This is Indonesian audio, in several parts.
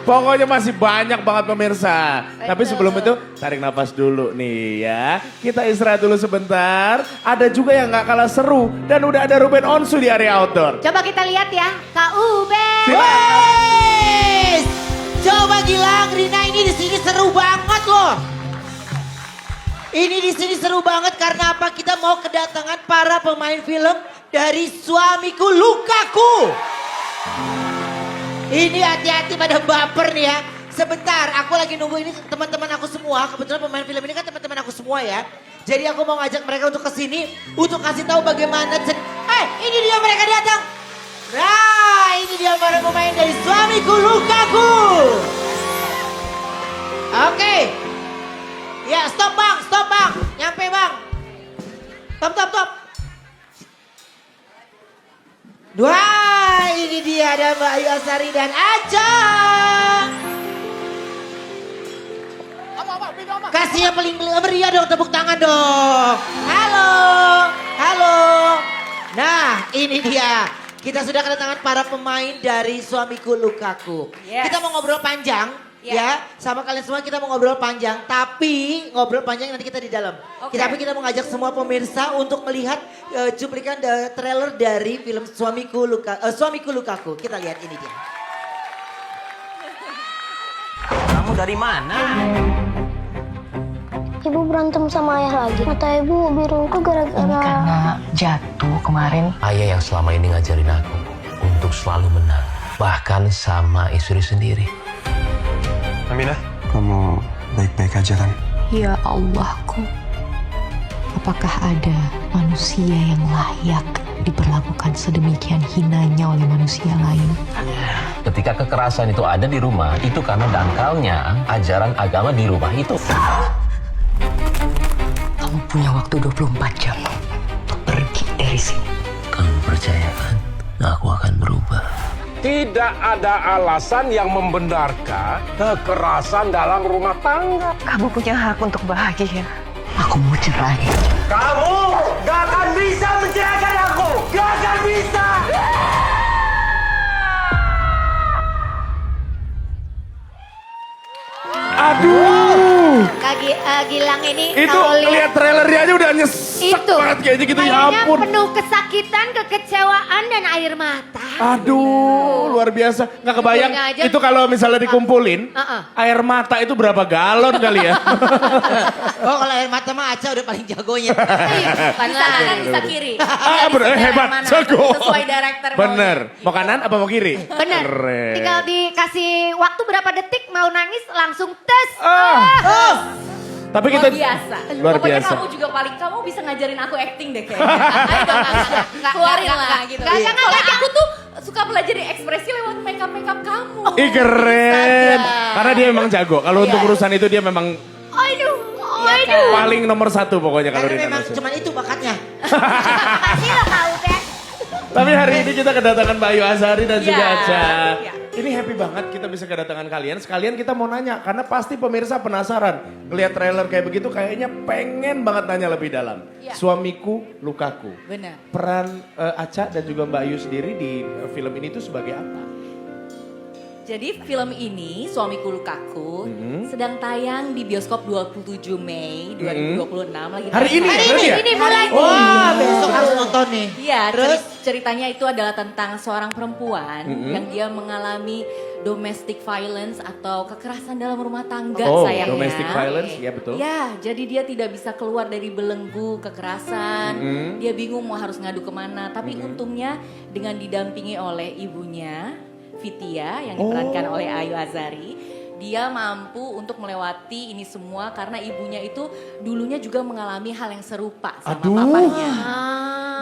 Pokoknya masih banyak banget pemirsa. Tapi sebelum itu tarik nafas dulu nih ya. Kita istirahat dulu sebentar. Ada juga yang gak kalah seru. Dan udah ada Ruben Onsu di area outdoor. Coba kita lihat ya, Kak Ube. Wes! Coba Gilang, Rina ini di sini seru banget loh. Ini di sini seru banget karena apa? Kita mau kedatangan para pemain film dari Suamiku Lukaku. Ini hati-hati pada baper nih ya. Sebentar, aku lagi nunggu ini teman-teman aku semua. Kebetulan pemain film ini kan teman-teman aku semua ya. Jadi aku mau ngajak mereka untuk kesini untuk kasih tahu bagaimana. Ini dia mereka datang. Nah, ini dia para pemain dari Suamiku Lukaku. Oke. Ya, stop bang. Nyampe bang. Top. Wah, ini dia ada Mbak Ayu Azhari dan Aca. Kasih yang paling meriah dong, tepuk tangan dong. Halo. Nah, ini dia. Kita sudah kedatangan para pemain dari Suamiku Lukaku. Yes. Kita mau ngobrol panjang. Ya, sama kalian semua kita mau ngobrol panjang. Tapi ngobrol panjang nanti kita di dalam. Oke. Tapi kita mau ngajak semua pemirsa untuk melihat cuplikan trailer dari film Suamiku Lukaku. Kita lihat ini dia. Kamu dari mana? Ibu berantem sama ayah lagi. Mata ibu biru itu Ini gara-gara... karena jatuh kemarin. Ayah yang selama ini ngajarin aku untuk selalu menang. Bahkan sama istri sendiri. Aminah, kamu baik-baik aja kan? Ya Allahku, apakah ada manusia yang layak diperlakukan sedemikian hinanya oleh manusia lain? Ketika kekerasan itu ada di rumah, itu karena dangkalnya ajaran agama di rumah itu. Kamu punya waktu 24 jam untuk pergi dari sini. Kamu percaya kan? Aku akan berubah. Tidak ada alasan yang membenarkan kekerasan dalam rumah tangga. Kamu punya hak untuk bahagia. Aku mau cerai. Kamu gak akan bisa menceraikan aku. Gak akan bisa. Aduh. Gilang ini Itu kalau lihat trailernya aja udah nyesek itu banget kayaknya gitu. Ya kayaknya ampun. penuh kesakitan, kekecewaan dan air mata. Aduh, luar biasa. Nggak kebayang Judulnya aja. itu kalau misalnya dikumpulin, air mata itu berapa galon kali ya? Oh, kalau air mata mah Aca udah paling jagonya. Bisa kanan bisa kiri. Hebat, Mana? jago. Sesuai director maunya. Bener. Mau kanan apa mau kiri? Bener. Keren. Tinggal dikasih waktu berapa detik mau nangis langsung tes. Tapi kita Luar biasa. luar Pokoknya biasa. kamu juga kamu bisa ngajarin aku acting deh kayaknya. Ayo dong, keluarin lah gitu. Soalnya aku tuh suka belajar ekspresi lewat makeup kamu. Ih keren. Karena dia memang jago. Kalau untuk Iya. urusan itu dia memang Aduh. paling nomor satu pokoknya kalau Karena Rina memang Nose. cuman itu bakatnya. Makasih loh Kak Ube. Tapi hari ini kita kedatangan Mbak Ayu Azhari dan juga Iya, Aca. iya. Ini happy banget kita bisa kedatangan kalian. Sekalian kita mau nanya, karena pasti pemirsa penasaran. Ngeliat trailer kayak begitu kayaknya pengen banget nanya lebih dalam. Iya. Suamiku Lukaku. Benar. Peran Aca dan juga Mbak Ayu sendiri di film ini tuh sebagai apa? Jadi film ini, Suamiku Lukaku, sedang tayang di bioskop 27 Mei 2026. Lagi Hari ini tayang. ya berarti ya? Ini mulai. Wah, besok harus nonton nih. Iya, Terus? ceritanya itu adalah tentang seorang perempuan yang dia mengalami domestic violence atau kekerasan dalam rumah tangga Oh, sayangnya. domestic violence, ya betul. Ya, jadi dia tidak bisa keluar dari belenggu kekerasan. Dia bingung mau harus ngadu kemana. Tapi untungnya dengan didampingi oleh ibunya, Vidya, yang diperankan oleh Ayu Azhari. Dia mampu untuk melewati ini semua karena ibunya itu dulunya juga mengalami hal yang serupa sama papanya.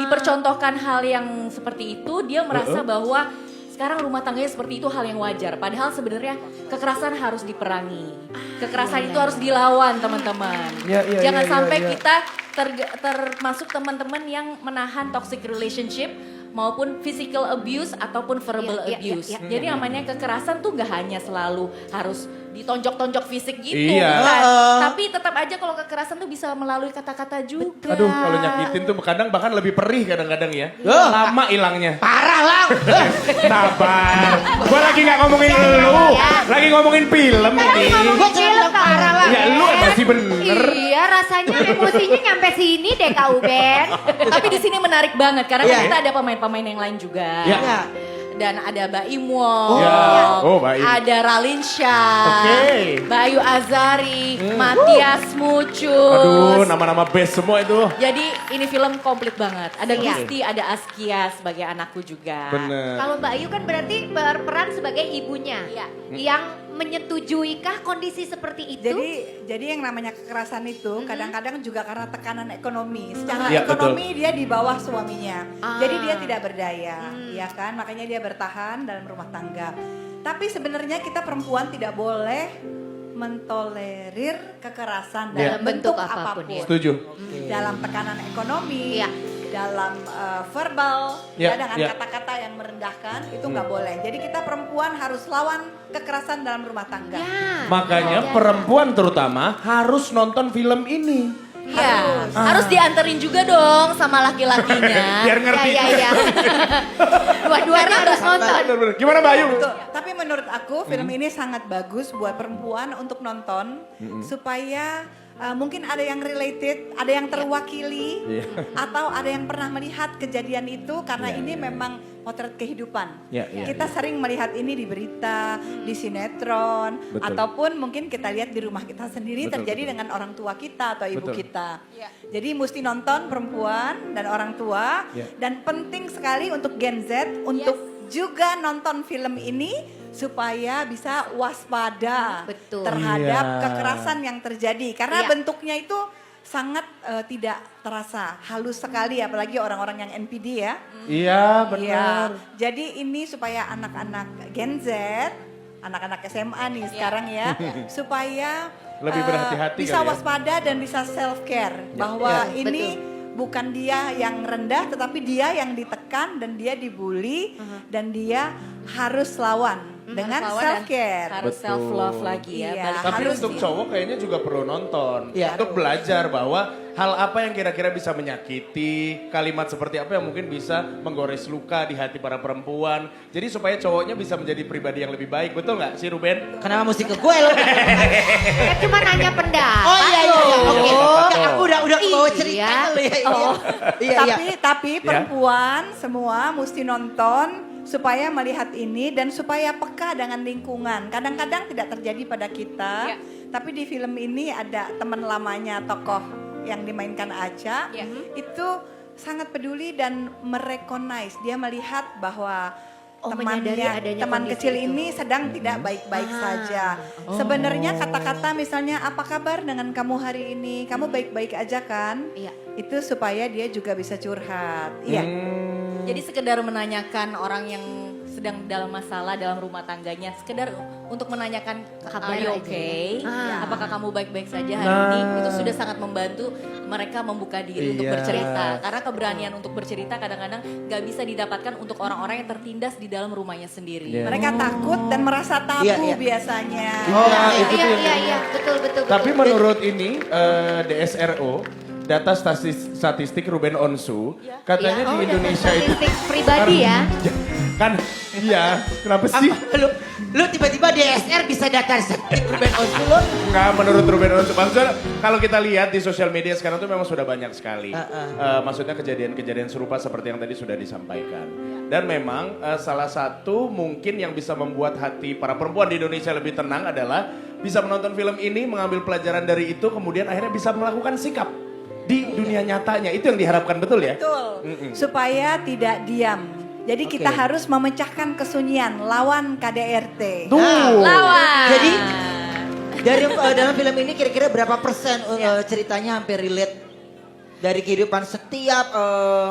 Dipercontohkan hal yang seperti itu, dia merasa bahwa sekarang rumah tangganya seperti itu hal yang wajar. Padahal sebenarnya kekerasan harus diperangi. Kekerasan itu harus dilawan teman-teman. Jangan sampai kita termasuk teman-teman yang menahan toxic relationship maupun physical abuse ataupun verbal abuse. Jadi namanya kekerasan tuh gak hanya selalu harus ditonjok-tonjok fisik gitu. Iya. Kan? Tapi tetap aja kalau kekerasan tuh bisa melalui kata-kata juga. Aduh, kalau nyakitin tuh kadang bahkan lebih perih kadang-kadang ya. Lama hilangnya. Parah Lang. Sabar. Gua lagi nggak ngomongin lu, lagi ngomongin film ini. Gue cerita parah Lang. Ya lu masih bener. Iya, rasanya emosinya nyampe sini deh Kak Uben. Tapi di sini menarik banget karena Iya. kan kita ada pemain-pemain yang lain juga. Iya. Ya. Dan ada Mbak Imwon, Ya. Oh, Mbak Im. ada Ralin Shah, Oke. Bayu Azari, Matias Mucus. Aduh, nama-nama best semua itu. Jadi ini film komplit banget. Ada Iya. Gusti, ada Askia sebagai anakku juga. Bener. Kalau Mbak Ayu kan berarti berperan sebagai ibunya. Iya. Yang menyetujuikah kondisi seperti itu? Jadi yang namanya kekerasan itu kadang-kadang juga karena tekanan ekonomi. Secara Iya, ekonomi dia di bawah suaminya. Ah. Jadi dia tidak berdaya, ya kan? Makanya dia bertahan dalam rumah tangga. Tapi sebenarnya kita perempuan tidak boleh mentolerir kekerasan Iya. dalam bentuk apapun. apapun ya. Setuju. Dalam tekanan ekonomi, Iya. dalam verbal, Iya, ya, dengan iya. kata-kata yang merendahkan itu nggak boleh. Jadi kita perempuan harus lawan kekerasan dalam rumah tangga. Ya. Makanya Ya. perempuan terutama harus nonton film ini. Iya, harus dianterin juga dong sama laki-lakinya. Biar ngerti. Ya, ya, ya. Dua-duanya harus nonton. Bener-bener. Gimana Mbak Ayu? Betul. Tapi menurut aku film ini sangat bagus buat perempuan untuk nonton supaya mungkin ada yang related, ada yang terwakili, atau ada yang pernah melihat kejadian itu karena ini memang potret kehidupan. Ya, ya, Kita sering melihat ini di berita, di sinetron, Betul. ataupun mungkin kita lihat di rumah kita sendiri Betul, terjadi betul. dengan orang tua kita atau ibu Betul. kita. Jadi mesti nonton perempuan dan orang tua, Ya. dan penting sekali untuk Gen Z untuk juga nonton film ini supaya bisa waspada Betul. terhadap Iya. kekerasan yang terjadi karena Iya. bentuknya itu sangat tidak terasa, halus sekali apalagi orang-orang yang NPD ya. Iya, Iya. benar. Jadi ini supaya anak-anak Gen Z, anak-anak SMA nih sekarang ya, supaya Lebih berhati-hati bisa kali ya. waspada dan bisa self care bahwa Ya, ini bukan dia yang rendah tetapi dia yang ditekan dan dia dibully dan dia harus lawan dengan Harus lawan self dan care. Harus Betul. self love lagi ya. Iya. balik Tapi Harus untuk sih. cowok kayaknya juga perlu nonton. Iya. Untuk belajar bahwa hal apa yang kira-kira bisa menyakiti, kalimat seperti apa yang mungkin bisa menggores luka di hati para perempuan. Jadi supaya cowoknya bisa menjadi pribadi yang lebih baik. Betul nggak sih Ruben? Kenapa mesti ke gue lo? Kan cuma nanya pendapat. Oh iya iya. loh. Oke. Oh. Ya, aku udah kebawa cerita Iya. lo ya. Iya iya. Tapi perempuan semua mesti nonton supaya melihat ini dan supaya peka dengan lingkungan. Kadang-kadang tidak terjadi pada kita, Ya. tapi di film ini ada teman lamanya tokoh yang dimainkan Acha, Ya. itu sangat peduli dan merecognize. Dia melihat bahwa menyadari temannya, adanya teman kondisi kecil itu. ini sedang tidak baik-baik saja. Oh. Sebenarnya kata-kata misalnya apa kabar dengan kamu hari ini? Kamu baik-baik aja kan? Iya. Itu supaya dia juga bisa curhat. Iya. Jadi sekedar menanyakan orang yang sedang dalam masalah dalam rumah tangganya, sekedar untuk menanyakan Kabar are you aja. okay? Ah. Apakah kamu baik-baik saja hari ini? Itu sudah sangat membantu mereka membuka diri untuk Iya. bercerita. Karena keberanian untuk bercerita kadang-kadang gak bisa didapatkan untuk orang-orang yang tertindas di dalam rumahnya sendiri. Iya. Mereka takut dan merasa tabu Iya, iya. biasanya. Oh, itu tuh Iya, yang- iya, iya, betul, betul. Tapi betul. menurut ini DSRO, data statistik Ruben Onsu, katanya Iya. di Oh, Indonesia data itu statistik pribadi ya. kan iya, kenapa sih? Lu tiba-tiba DSR bisa datar Ruben Onsu lo. Enggak, menurut Ruben Onsu. Maksudnya kalau kita lihat di sosial media sekarang tuh memang sudah banyak sekali. Maksudnya kejadian-kejadian serupa seperti yang tadi sudah disampaikan. Dan memang salah satu mungkin yang bisa membuat hati para perempuan di Indonesia lebih tenang adalah bisa menonton film ini, mengambil pelajaran dari itu, kemudian akhirnya bisa melakukan sikap di dunia nyatanya. Itu yang diharapkan, betul ya? Betul. Supaya tidak diam. Jadi kita harus memecahkan kesunyian, lawan KDRT. Tuh. Lawan. Jadi dari dalam film ini kira-kira berapa persen ceritanya hampir relate dari kehidupan setiap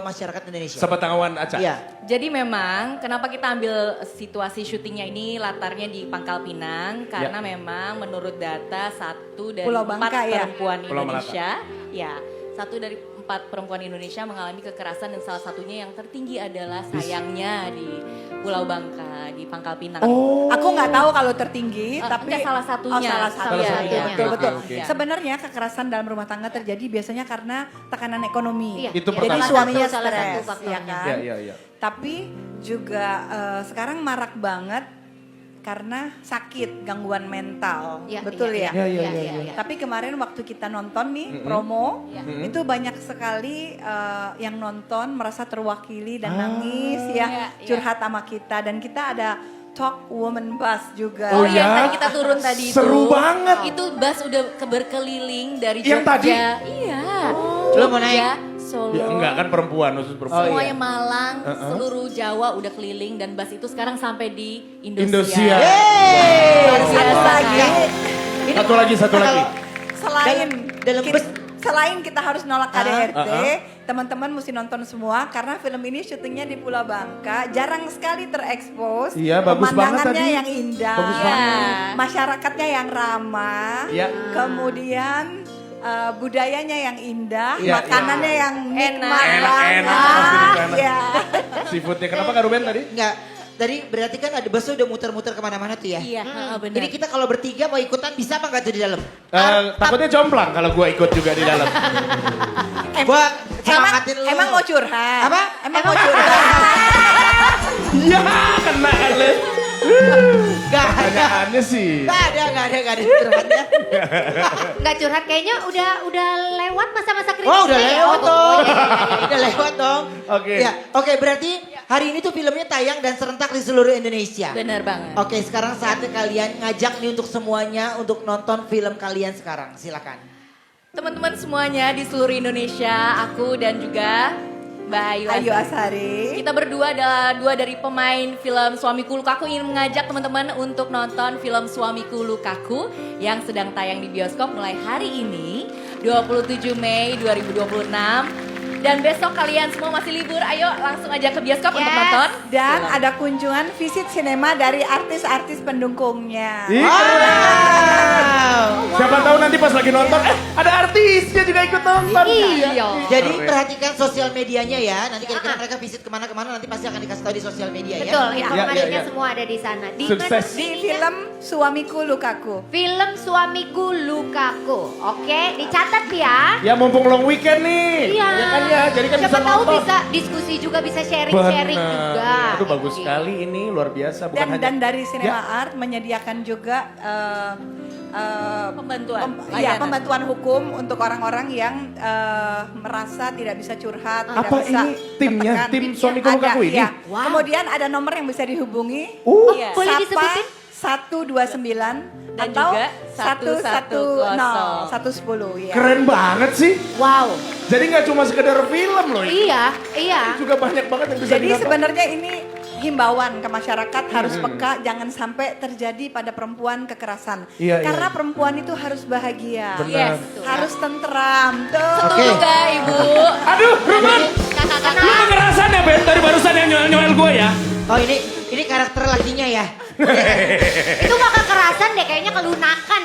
masyarakat Indonesia? Sepengetahuan Aca. Iya. Jadi memang kenapa kita ambil situasi syutingnya ini latarnya di Pangkal Pinang karena memang menurut data 1 dari Pulau 4 Bangka, ya? perempuan Pulau Indonesia, ya 1 dari 4 perempuan Indonesia mengalami kekerasan dan salah satunya yang tertinggi adalah sayangnya di Pulau Bangka di Pangkal Pinang. Oh. Aku nggak tahu kalau tertinggi, tapi enggak, salah satunya. salah satu. Salah satunya. Betul, betul. Oke. Sebenarnya kekerasan dalam rumah tangga terjadi biasanya karena tekanan ekonomi. Iya. Itu Jadi pertama. suaminya Salah satu stres, faktornya. ya kan? Iya. Tapi juga sekarang marak banget karena sakit, gangguan mental. Iya, Betul iya, ya? iya. Tapi kemarin waktu kita nonton nih promo, itu banyak sekali yang nonton merasa terwakili dan nangis ya, Iya, curhat sama kita, dan kita ada Talk Woman Bus juga. Oh, Yang iya? tadi kita turun tadi itu. Seru banget. Itu bus udah berkeliling dari Yang Jogja. tadi? Iya. Lo mau naik? Jogja, Solo. Ya enggak kan perempuan, khusus perempuan. Semuanya Malang, seluruh Jawa udah keliling dan bus itu sekarang sampai di Indonesia. Indonesia. Yeay. Luar biasa. Satu lagi. Selain Dalam kita, bus- selain kita harus nolak KDRT, teman-teman mesti nonton semua karena film ini syutingnya di Pulau Bangka, jarang sekali terekspos. Iya, bagus banget Pemandangannya tadi. yang indah, Bagus banget. masyarakatnya yang ramah, Iya. kemudian budayanya yang indah, Iya, makanannya iya. yang nikmat Enak, banget. enak, pasti enak. Ya. Seafoodnya kenapa Kak Ruben tadi? Enggak. Tadi berarti kan ada busnya udah muter-muter kemana-mana tuh ya. Iya, benar. Jadi kita kalau bertiga mau ikutan bisa apa nggak tuh di dalam? Takutnya jomplang kalau gua ikut juga di dalam. Gua Emang, semangatin lu. emang mau curhat? Apa? Emang mau curhat? Ya kena kan Le. Gak ada. Pertanyaannya sih. Gak ada curhatnya. Nggak curhat kayaknya udah lewat masa-masa kritis. Oh udah lewat dong. Oh, iya. Udah lewat dong. Oke. Ya, oke berarti hari ini tuh filmnya tayang dan serentak di seluruh Indonesia. Benar banget. Oke, sekarang saatnya kalian ngajak nih untuk semuanya untuk nonton film kalian sekarang. Silakan. Teman-teman semuanya di seluruh Indonesia, aku dan juga Mbak Ayu Azhari. Kita berdua adalah dua dari pemain film Suamiku Lukaku ingin mengajak teman-teman untuk nonton film Suamiku Lukaku yang sedang tayang di bioskop mulai hari ini 27 Mei 2026. Dan besok kalian semua masih libur, ayo langsung aja ke bioskop untuk nonton. Dan ada kunjungan visit sinema dari artis-artis pendukungnya. Ih, keren. Siapa tahu nanti pas lagi nonton, ada artisnya juga ikut nonton. Iya. Jadi perhatikan sosial medianya ya. Nanti kira-kira mereka visit kemana-kemana nanti pasti akan dikasih tahu di sosial media ya. Betul, informasinya ya. semua ada di sana. Di Sukses. Di film Suamiku Lukaku. film Suamiku Lukaku. Oke, dicatat ya. Ya mumpung long weekend nih. Iya. Ya kan ya, jadi kan Siapa bisa tahu nonton. bisa diskusi juga, bisa sharing-sharing Bener. juga. Itu bagus Gitu. sekali ini, luar biasa. Bukan hanya. Dan dari Cinema Ya. Art menyediakan juga Pembantuan. Iya, pembantuan hukum untuk orang-orang yang merasa tidak bisa curhat, tidak Apa bisa ini timnya? tertekan. Tim Suamiku Ada, Lukaku ini? iya. Wow. Kemudian ada nomor yang bisa dihubungi. Iya. Boleh disebutin? 129 Dan atau juga 110 110 ya. Keren banget sih. Wow. Jadi nggak cuma sekedar film loh ini. Iya. Juga banyak banget yang bisa Jadi didapat. sebenarnya ini himbauan ke masyarakat harus peka, jangan sampai terjadi pada perempuan kekerasan. Iya, Karena iya. perempuan itu harus bahagia, Benar. Yes. harus tenteram. Tuh. Setuju gak Ibu? Aduh, Ruben, Kakak-kakak. lu kekerasan ya Ben dari barusan yang nyoel gue ya. Oh ini karakter lakinya ya. Itu gak kekerasan deh, kayaknya kelunakan.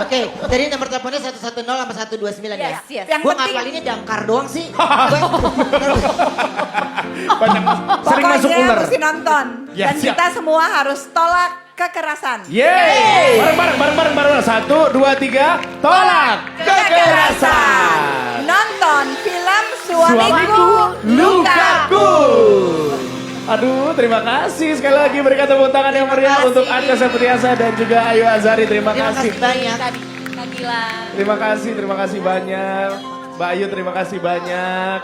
Oke, jadi nomor teleponnya 110 sama 129 ya. Yes. Yang Gue penting ngapalinnya dangkar doang sih. Banyak sering masuk pokoknya ular. mesti nonton. Ya, Dan siap. kita semua harus tolak kekerasan. Yeay! Bareng-bareng. 1, 2, 3, tolak kekerasan. Nonton film Suamiku Suamiku Lukaku. Aduh, terima kasih sekali lagi berikan tepuk tangan yang meriah kasih. untuk Anka Septriasa dan juga Ayu Azhari. Terima Terima kasih. kasih banyak. Kak Gilang. Terima kasih banyak. Mbak Ayu terima kasih banyak.